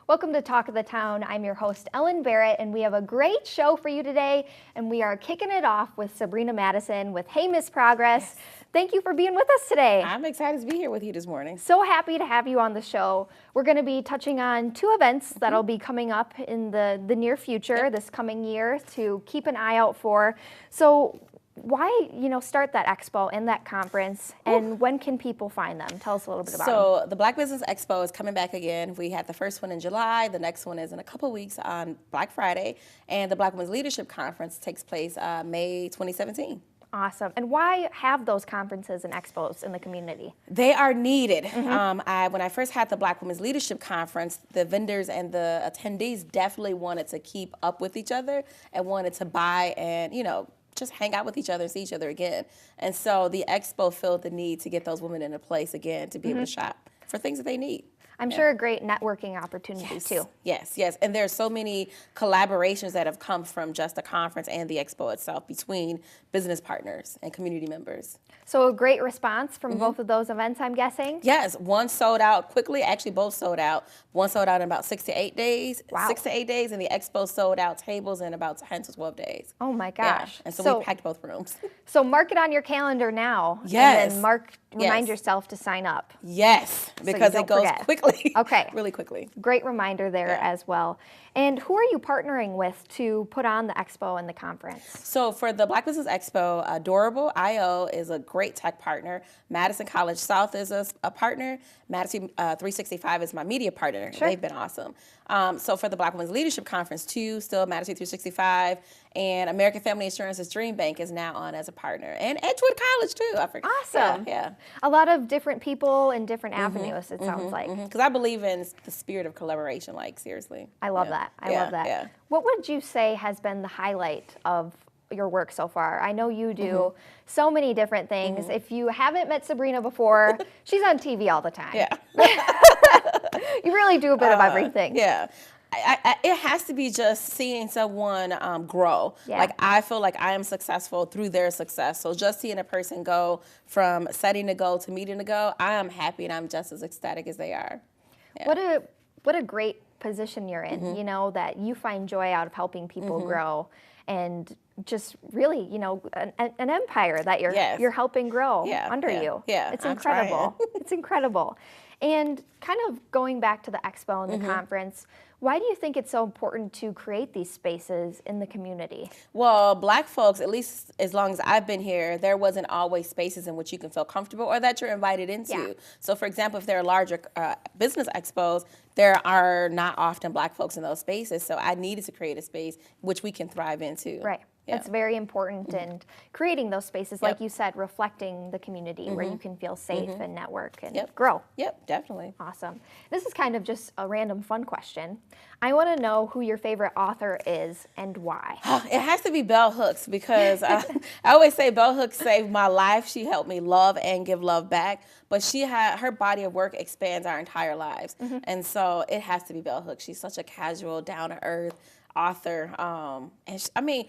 Welcome to Talk of the Town. I'm your host, Ellen Barrett, and we have a great show for you today. And we are kicking it off with Sabrina Madison with Hey Miss Progress. Yes. Thank you for being with us today. I'm excited to be here with you this morning. So happy to have you on the show. We're going to be touching on two events that'll be coming up in the near future, this coming year, to keep an eye out for. So why, start that expo and that conference, and when can people find them? Tell us a little bit about them. So the Black Business Expo is coming back again. We had the first one in July. The next one is in a couple weeks on Black Friday. And the Black Women's Leadership Conference takes place May 2017. Awesome. And why have those conferences and expos in the community? They are needed. When I first had the Black Women's Leadership Conference, the vendors and the attendees definitely wanted to keep up with each other and wanted to buy and, just hang out with each other and see each other again. And so the expo filled the need to get those women in a place again to be able to shop for things that they need. I'm sure a great networking opportunity too. Yes. And there's so many collaborations that have come from just the conference and the expo itself between business partners and community members. So a great response from both of those events, I'm guessing? Yes, one sold out quickly. Actually, both sold out. One sold out in about 6 to 8 days. Wow. 6 to 8 days, and the expo sold out tables in about 10 to 12 days. Oh my gosh. Yeah. And so we packed both rooms. So mark it on your calendar now. Yes. And then remind yourself to sign up. Yes, because it goes quickly. Okay. Really quickly. Great reminder there as well. And who are you partnering with to put on the expo and the conference? So for the Black Business Expo, Adorable.io is a great tech partner. Madison College South is a partner. Madison 365 is my media partner. Sure. They've been awesome. So for the Black Women's Leadership Conference too, still Madison 365, and American Family Insurance's Dream Bank is now on as a partner. And Edgewood College too, I forgot. Awesome. Yeah. A lot of different people in different avenues, it sounds like. Because I believe in the spirit of collaboration, like seriously. I love that. I love that. Yeah. What would you say has been the highlight of your work so far? I know you do so many different things. If you haven't met Sabrina before, she's on TV all the time. Yeah. You really do a bit of everything. Yeah. It has to be just seeing someone grow. Yeah. Like I feel like I am successful through their success. So just seeing a person go from setting a goal to meeting a goal, I am happy and I'm just as ecstatic as they are. Yeah. What a great position you're in, that you find joy out of helping people grow, and just really, an empire that you're helping grow under you. Yeah, it's incredible. It's incredible. And kind of going back to the expo and the conference, why do you think it's so important to create these spaces in the community? Well, Black folks, at least as long as I've been here, there wasn't always spaces in which you can feel comfortable or that you're invited into. Yeah. So for example, if there are larger business expos, there are not often Black folks in those spaces. So I needed to create a space which we can thrive into. Right. Yeah. That's very important, and creating those spaces, like you said, reflecting the community where you can feel safe and network and grow. Yep, definitely. Awesome. This is kind of just a random fun question. I want to know who your favorite author is and why. It has to be Bell Hooks, because I always say Bell Hooks saved my life. She helped me love and give love back. But her body of work expands our entire lives. And so it has to be Bell Hooks. She's such a casual, down-to-earth author. And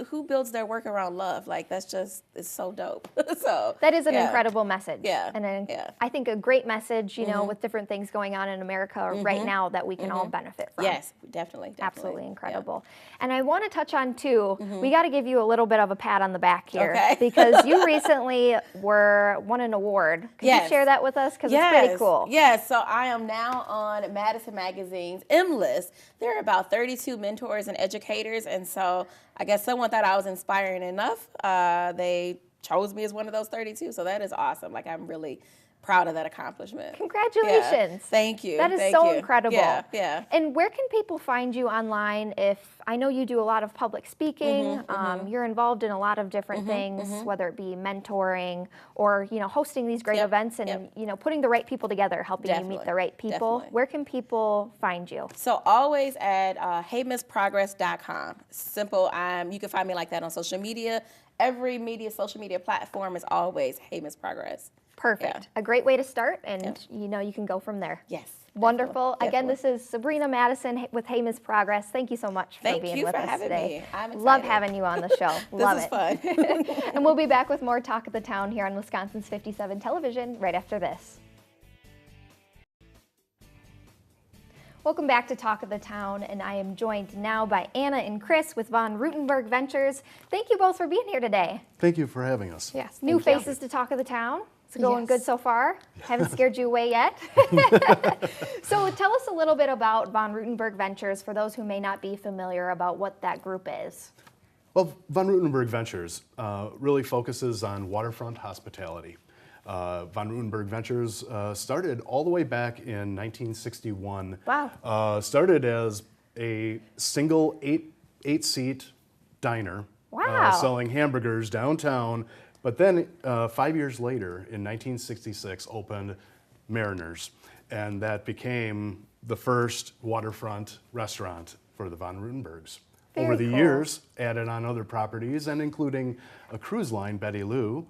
who builds their work around love? Like, it's so dope. So that is an incredible message. Yeah. And I think a great message, with different things going on in America right now that we can all benefit from. Yes, definitely. Absolutely incredible. Yeah. And I want to touch on too, we got to give you a little bit of a pat on the back here, because you recently won an award. Could you share that with us? Because it's pretty cool. Yes, so I am now on Madison Magazine's M List. There are about 32 mentors and educators, and so I guess someone thought I was inspiring enough. They chose me as one of those 32, so that is awesome. Like, I'm really proud of that accomplishment. Congratulations. Yeah. Thank you. That is so incredible. Yeah. And where can people find you online? I know you do a lot of public speaking, you're involved in a lot of different things, whether it be mentoring or, hosting these great events and, putting the right people together, helping you meet the right people. Where can people find you? So always at heymissprogress.com. Simple. You can find me like that on social media. Every social media platform is always Hey Miss Progress. Perfect. Yeah. A great way to start, and you can go from there. Yes. Wonderful. Definitely. Again, this is Sabrina Madison with Hey Miss Progress. Thank you so much for being with us today. Thank you for having me. I'm excited. Love having you on the show. Love it. This is fun. And we'll be back with more Talk of the Town here on Wisconsin's 57 Television right after this. Welcome back to Talk of the Town, and I am joined now by Anna and Chris with Von Rutenberg Ventures. Thank you both for being here today. Thank you for having us. Yes, new faces to Talk of the Town. It's going good so far. Haven't scared you away yet. So tell us a little bit about Von Rutenberg Ventures for those who may not be familiar about what that group is. Well, Von Rutenberg Ventures really focuses on waterfront hospitality. Von Rutenberg Ventures started all the way back in 1961. Wow. Started as a single eight-seat diner. Wow. Selling hamburgers downtown. But then 5 years later, in 1966, opened Mariners. And that became the first waterfront restaurant for the Von Rutenbergs. Very Over the cool. years, added on other properties, and including a cruise line, Betty Lou,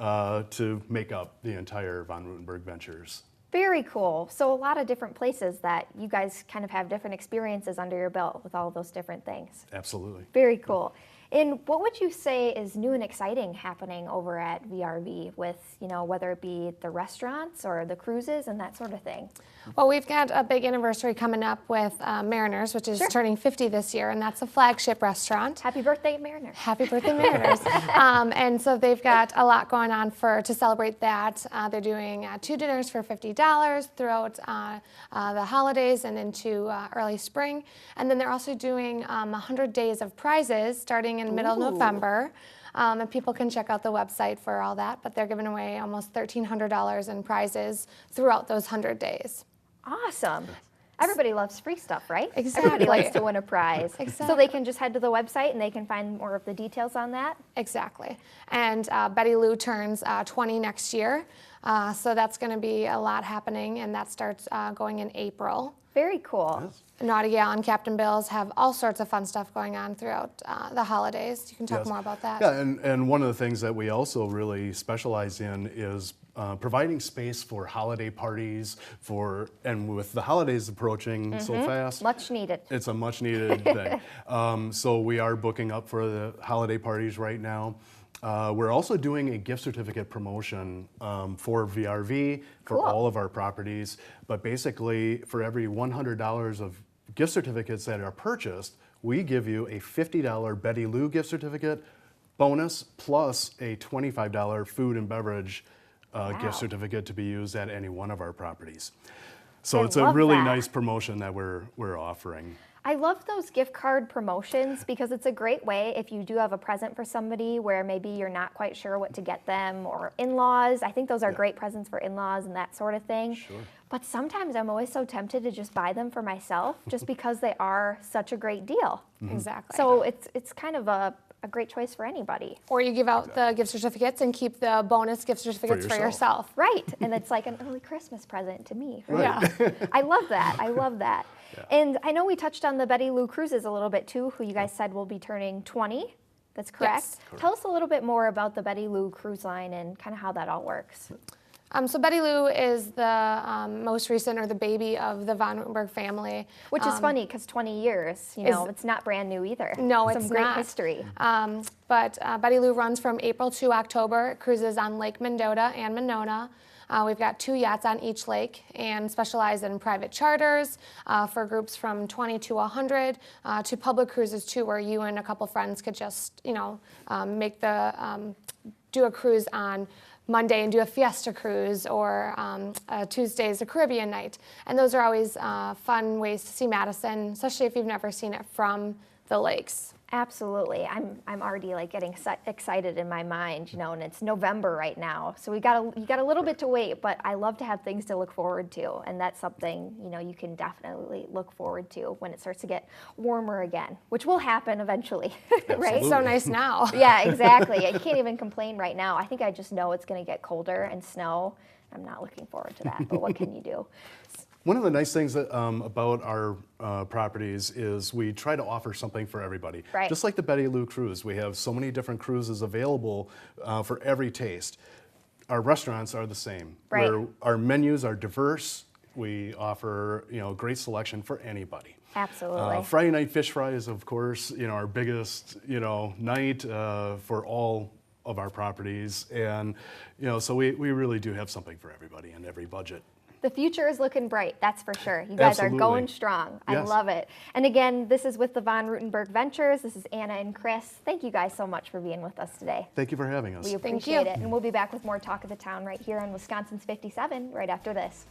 to make up the entire Von Rutenberg Ventures. Very cool. So a lot of different places that you guys kind of have different experiences under your belt with all of those different things. Absolutely. Very cool. And what would you say is new and exciting happening over at VRV with, whether it be the restaurants or the cruises and that sort of thing? Well, we've got a big anniversary coming up with Mariners, which is turning 50 this year, and that's a flagship restaurant. Happy birthday, Mariners. Happy birthday, Mariners. And so they've got a lot going on to celebrate that. They're doing 2 dinners for $50 throughout the holidays and into early spring. And then they're also doing 100 days of prizes starting in middle November. And people can check out the website for all that, but they're giving away almost $1,300 in prizes throughout those 100 days. Awesome. Everybody loves free stuff, right? Exactly. Everybody likes to win a prize. Exactly. So they can just head to the website and they can find more of the details on that? Exactly. And Betty Lou turns 20 next year. So that's going to be a lot happening, and that starts going in April. Very cool. Yes. Naughty Gal and Captain Bill's have all sorts of fun stuff going on throughout the holidays. You can talk Yes. more about that. Yeah, and one of the things that we also really specialize in is providing space for holiday parties, and with the holidays approaching so fast, Much needed. it's a much needed thing. So we are booking up for the holiday parties right now. We're also doing a gift certificate promotion for VRV for Cool. all of our properties. But basically, for every $100 of gift certificates that are purchased, we give you a $50 Betty Lou gift certificate bonus plus a $25 food and beverage Wow. gift certificate to be used at any one of our properties. So I it's a love really that. nice promotion that we're offering. I love those gift card promotions because it's a great way if you do have a present for somebody where maybe you're not quite sure what to get them, or in-laws. I think those are great presents for in-laws and that sort of thing. Sure. But sometimes I'm always so tempted to just buy them for myself just because they are such a great deal. Exactly. So it's kind of a great choice for anybody. Or you give out the gift certificates and keep the bonus gift certificates for yourself. yourself. Right, and it's like an early Christmas present to me. Right? Yeah. I love that. I love that. And I know we touched on the Betty Lou Cruises a little bit too, who you guys said will be turning 20. That's correct. Yes. Tell us a little bit more about the Betty Lou Cruise Line and kind of how that all works. So Betty Lou is the most recent, or the baby of the Von Rutenberg family. Which is funny because 20 years, it's not brand new either. No, Some it's great not. history. But Betty Lou runs from April to October. It cruises on Lake Mendota and Monona. We've got 2 yachts on each lake and specialize in private charters for groups from 20 to 100 to public cruises too, where you and a couple friends could just, make do a cruise on Monday and do a fiesta cruise, or Tuesday's a Caribbean night. And those are always fun ways to see Madison, especially if you've never seen it from the lakes. Absolutely. I'm already like getting excited in my mind, and it's November right now. So you got a little bit to wait, but I love to have things to look forward to, and that's something, you can definitely look forward to when it starts to get warmer again, which will happen eventually, right? It's so nice now. Yeah, exactly. I can't even complain right now. I think I just know it's going to get colder and snow. I'm not looking forward to that, but what can you do? One of the nice things about our properties is we try to offer something for everybody. Right. Just like the Betty Lou cruise, we have so many different cruises available for every taste. Our restaurants are the same. Right. Our menus are diverse. We offer great selection for anybody. Absolutely. Friday night fish fry is, of course, our biggest night for all of our properties, and so we really do have something for everybody and every budget. The future is looking bright, that's for sure. You guys Absolutely. are going strong. I Yes. love it. And again, this is with the Von Rutenberg Ventures. This is Anna and Chris. Thank you guys so much for being with us today. Thank you for having us. We Thank appreciate you. it. And we'll be back with more Talk of the Town right here on Wisconsin's 57 right after this.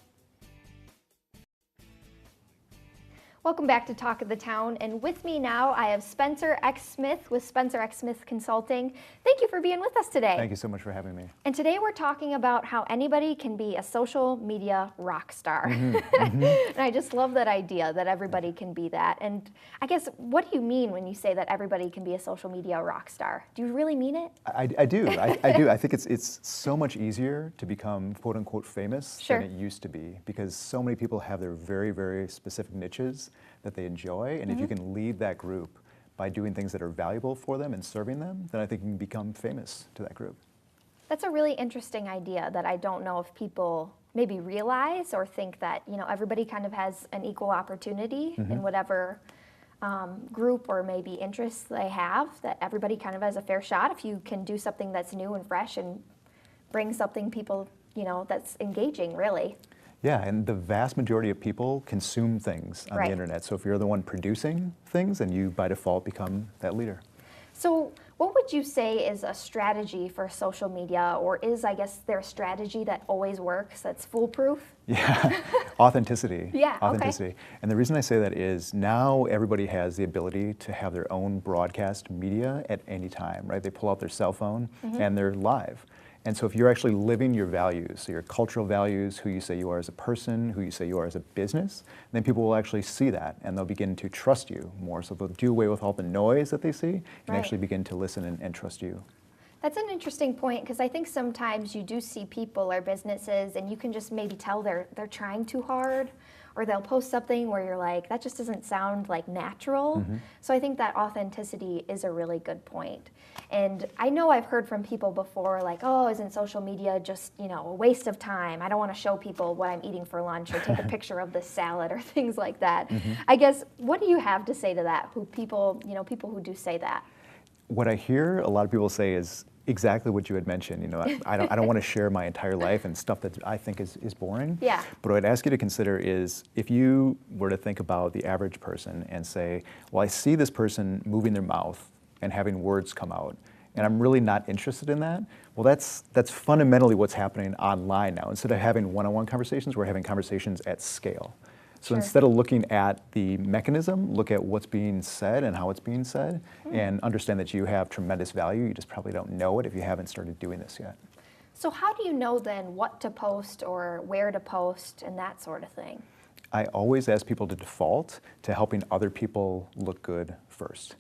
Welcome back to Talk of the Town, and with me now I have Spencer X. Smith with Spencer X. Smith Consulting. Thank you for being with us today. Thank you so much for having me. And today we're talking about how anybody can be a social media rock star. Mm-hmm. And I just love that idea that everybody can be that. And I guess, what do you mean when you say that everybody can be a social media rock star? Do you really mean it? I do. I do. I think it's so much easier to become quote unquote famous Sure. than it used to be, because so many people have their very, very specific niches that they enjoy. And if you can lead that group by doing things that are valuable for them and serving them, then I think you can become famous to that group. That's a really interesting idea that I don't know if people maybe realize or think that, everybody kind of has an equal opportunity in whatever group or maybe interests they have, that everybody kind of has a fair shot if you can do something that's new and fresh and bring something people, that's engaging, really. Yeah, and the vast majority of people consume things on Right. the internet. So if you're the one producing things, then you by default become that leader. So what would you say is a strategy for social media, or is, I guess, there a strategy that always works, that's foolproof? Yeah, authenticity. Yeah, okay. Authenticity. And the reason I say that is now everybody has the ability to have their own broadcast media at any time, right? They pull out their cell phone and they're live. And so if you're actually living your values, so your cultural values, who you say you are as a person, who you say you are as a business, then people will actually see that and they'll begin to trust you more. So they'll do away with all the noise that they see and Right. actually begin to listen and trust you. That's an interesting point, because I think sometimes you do see people or businesses and you can just maybe tell they're trying too hard, or they'll post something where you're like, that just doesn't sound like natural. So I think that authenticity is a really good point. And I know I've heard from people before, like, oh, isn't social media just, a waste of time? I don't want to show people what I'm eating for lunch or take a picture of this salad or things like that. I guess, what do you have to say to that? People who do say that? What I hear a lot of people say is exactly what you had mentioned. I don't want to share my entire life and stuff that I think is boring. Yeah. But what I'd ask you to consider is, if you were to think about the average person and say, well, I see this person moving their mouth and having words come out, and I'm really not interested in that. Well, that's fundamentally what's happening online now. Instead of having one-on-one conversations, we're having conversations at scale. So Sure. instead of looking at the mechanism, look at what's being said and how it's being said, and understand that you have tremendous value. You just probably don't know it if you haven't started doing this yet. So how do you know then what to post or where to post and that sort of thing? I always ask people to default to helping other people look good first.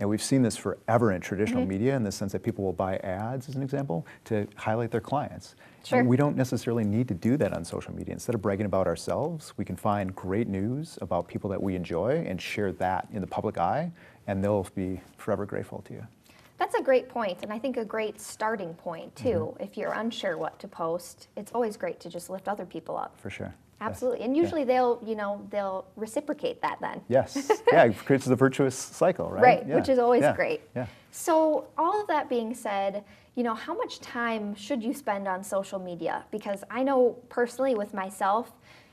And we've seen this forever in traditional media, in the sense that people will buy ads, as an example, to highlight their clients. Sure. And we don't necessarily need to do that on social media. Instead of bragging about ourselves, we can find great news about people that we enjoy and share that in the public eye, and they'll be forever grateful to you. That's a great point, and I think a great starting point too. If you're unsure what to post, it's always great to just lift other people up. For sure. Absolutely, and usually they'll reciprocate that then. Yes. Yeah, it creates a virtuous cycle, right? Right, Yeah. which is always Yeah. great. Yeah. So all of that being said, how much time should you spend on social media? Because I know personally with myself,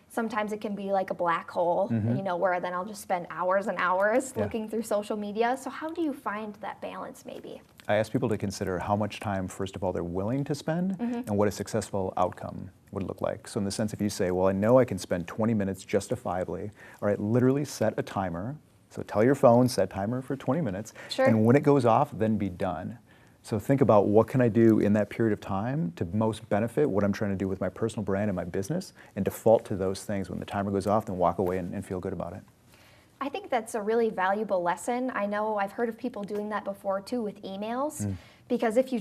sometimes it can be like a black hole, where then I'll just spend hours and hours Yeah. looking through social media. So how do you find that balance maybe? I ask people to consider how much time, first of all, they're willing to spend and what a successful outcome would look like. So in the sense, if you say, well, I know I can spend 20 minutes justifiably, all right, literally set a timer. So tell your phone, set timer for 20 minutes. Sure. And when it goes off, then be done. So think about, what can I do in that period of time to most benefit what I'm trying to do with my personal brand and my business, and default to those things. When the timer goes off, then walk away and feel good about it. I think that's a really valuable lesson. I know I've heard of people doing that before too with emails. Because if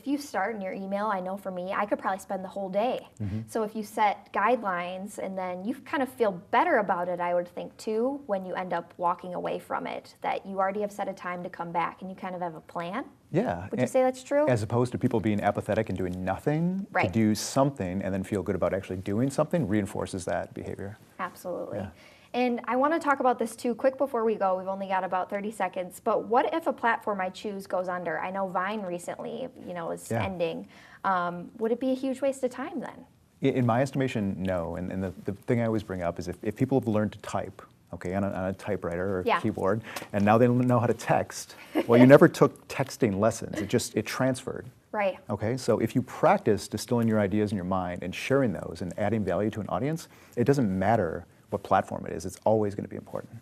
you start in your email, I know for me, I could probably spend the whole day. So if you set guidelines and then you kind of feel better about it, I would think too, when you end up walking away from it, that you already have set a time to come back and you kind of have a plan. Yeah. Would you say that's true? As opposed to people being apathetic and doing nothing, Right. to do something and then feel good about actually doing something reinforces that behavior. Absolutely. Yeah. And I want to talk about this too, quick before we go. We've only got about 30 seconds. But what if a platform I choose goes under? I know Vine recently, is Yeah. ending. Would it be a huge waste of time then? In my estimation, no. And the thing I always bring up is if people have learned to type, okay, on a typewriter or Yeah. keyboard, and now they know how to text, well, you never took texting lessons. It transferred. Right. Okay, so if you practice distilling your ideas in your mind and sharing those and adding value to an audience, it doesn't matter what platform it is. It's always going to be important.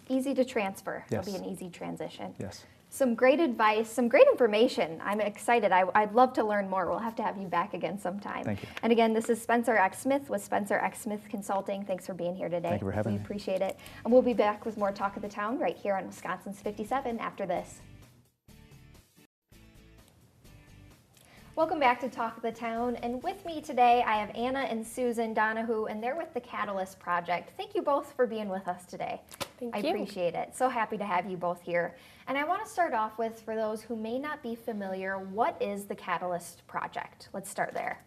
Easy to transfer. Yes. It'll be an easy transition. Yes. Some great advice, some great information. I'm excited. I'd love to learn more. We'll have to have you back again sometime. Thank you. And again, this is Spencer X. Smith with Spencer X. Smith Consulting. Thanks for being here today. Thank you for having we me. appreciate it. And we'll be back with more Talk of the Town right here on Wisconsin's 57 after this. Welcome back to Talk of the Town, and with me today I have Anna and Susan Donahue, and they're with the Catalyst Project. Thank you both for being with us today. Thank I you. appreciate it. So happy to have you both here. And I want to start off with, for those who may not be familiar, what is the Catalyst Project? Let's start there.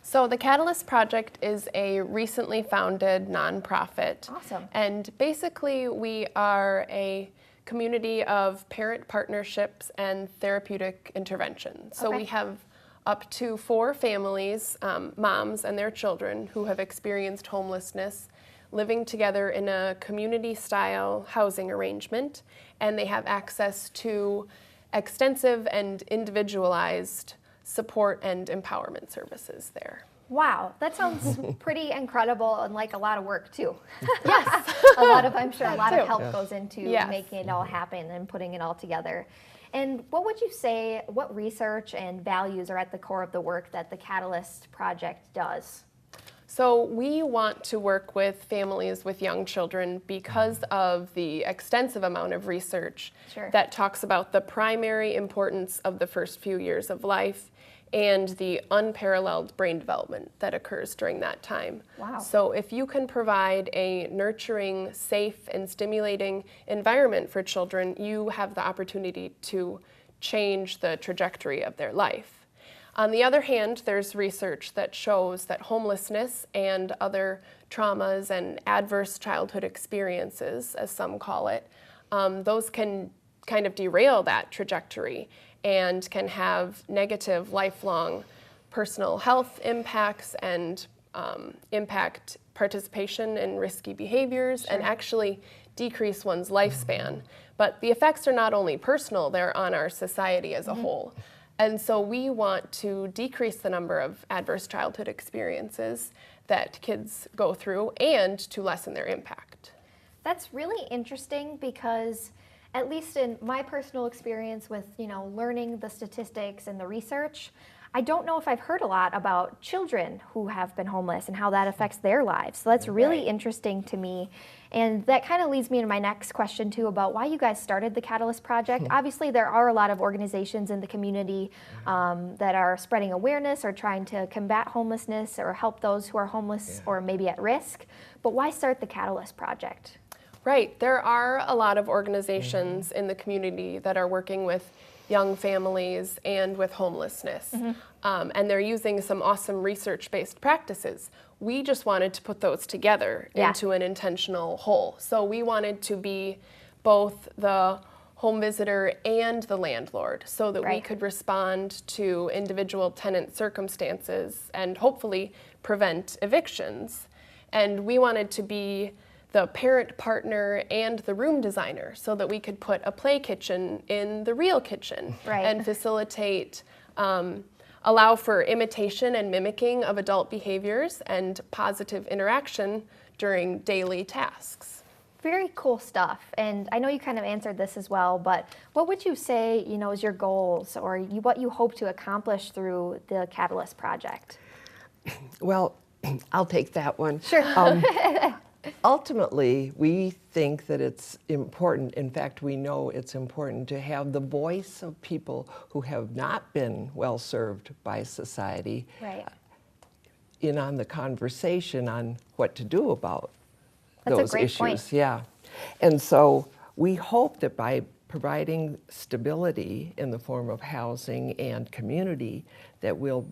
So the Catalyst Project is a recently founded nonprofit. Awesome. And basically we are a community of parent partnerships and therapeutic interventions. So Okay. we have up to 4 families, moms and their children, who have experienced homelessness, living together in a community-style housing arrangement, and they have access to extensive and individualized support and empowerment services there. Wow, that sounds pretty incredible and like a lot of work too. Yes. I'm sure a lot of help goes into Yes. making it all happen and putting it all together. And what would you say, what research and values are at the core of the work that the Catalyst Project does? So we want to work with families with young children because of the extensive amount of research Sure. that talks about the primary importance of the first few years of life and the unparalleled brain development that occurs during that time. Wow. So if you can provide a nurturing, safe, and stimulating environment for children, you have the opportunity to change the trajectory of their life. On the other hand, there's research that shows that homelessness and other traumas and adverse childhood experiences, as some call it, those can kind of derail that trajectory and can have negative lifelong personal health impacts and impact participation in risky behaviors and actually decrease one's lifespan. But the effects are not only personal, they're on our society as a whole. And so we want to decrease the number of adverse childhood experiences that kids go through and to lessen their impact. That's really interesting because, at least in my personal experience with, learning the statistics and the research, I don't know if I've heard a lot about children who have been homeless and how that affects their lives. So that's really interesting to me. And that kind of leads me to my next question too about why you guys started the Catalyst Project. Obviously, there are a lot of organizations in the community that are spreading awareness or trying to combat homelessness or help those who are homeless or maybe at risk. But why start the Catalyst Project? Right, there are a lot of organizations in the community that are working with young families and with homelessness. And they're using some awesome research-based practices. We just wanted to put those together into an intentional whole. So we wanted to be both the home visitor and the landlord so that we could respond to individual tenant circumstances and hopefully prevent evictions. And we wanted to be the parent partner and the room designer so that we could put a play kitchen in the real kitchen and facilitate, allow for imitation and mimicking of adult behaviors and positive interaction during daily tasks. Very cool stuff. And I know you kind of answered this as well, but what would you say, is your goals or what you hope to accomplish through the Catalyst Project? Well, I'll take that one. Sure. Ultimately, we think that it's important, in fact, we know it's important to have the voice of people who have not been well served by society in on the conversation on what to do about those issues. Point. Yeah. And so we hope that by providing stability in the form of housing and community, that will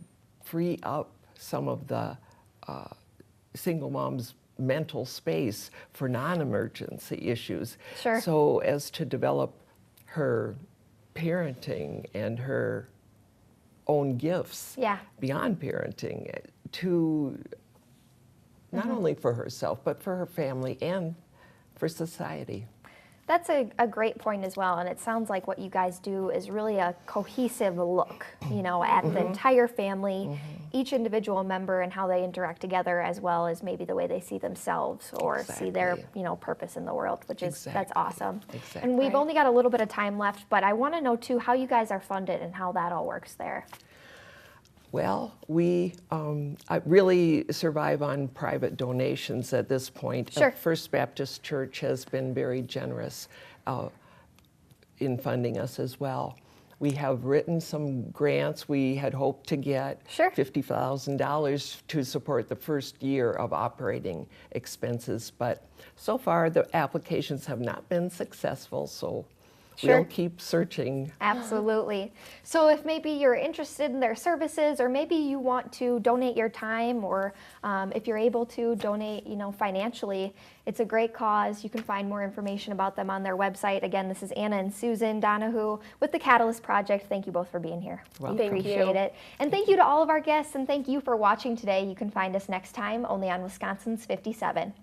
free up some of the single moms' mental space for non-emergency issues. Sure. So as to develop her parenting and her own gifts Yeah. beyond parenting to not only for herself, but for her family and for society. That's a great point as well, and it sounds like what you guys do is really a cohesive look, you know, at the entire family, each individual member and how they interact together, as well as maybe the way they see themselves or see their, Exactly. you know, purpose in the world, which is, that's Exactly. awesome. Exactly. And we've only got a little bit of time left, but I want to know too how you guys are funded and how that all works there. Well, we really survive on private donations at this point. Sure. First Baptist Church has been very generous in funding us as well. We have written some grants. We had hoped to get Sure. $50,000 to support the first year of operating expenses, but so far the applications have not been successful, so Sure. we'll keep searching. Absolutely. So if maybe you're interested in their services, or maybe you want to donate your time, or if you're able to donate, you know, financially, it's a great cause. You can find more information about them on their website. Again, this is Anna and Susan Donahue with the Catalyst Project. Thank you both for being here. We Welcome. Thank appreciate you. it. And thank you to all of our guests, and thank you for watching today. You can find us next time only on Wisconsin's 57.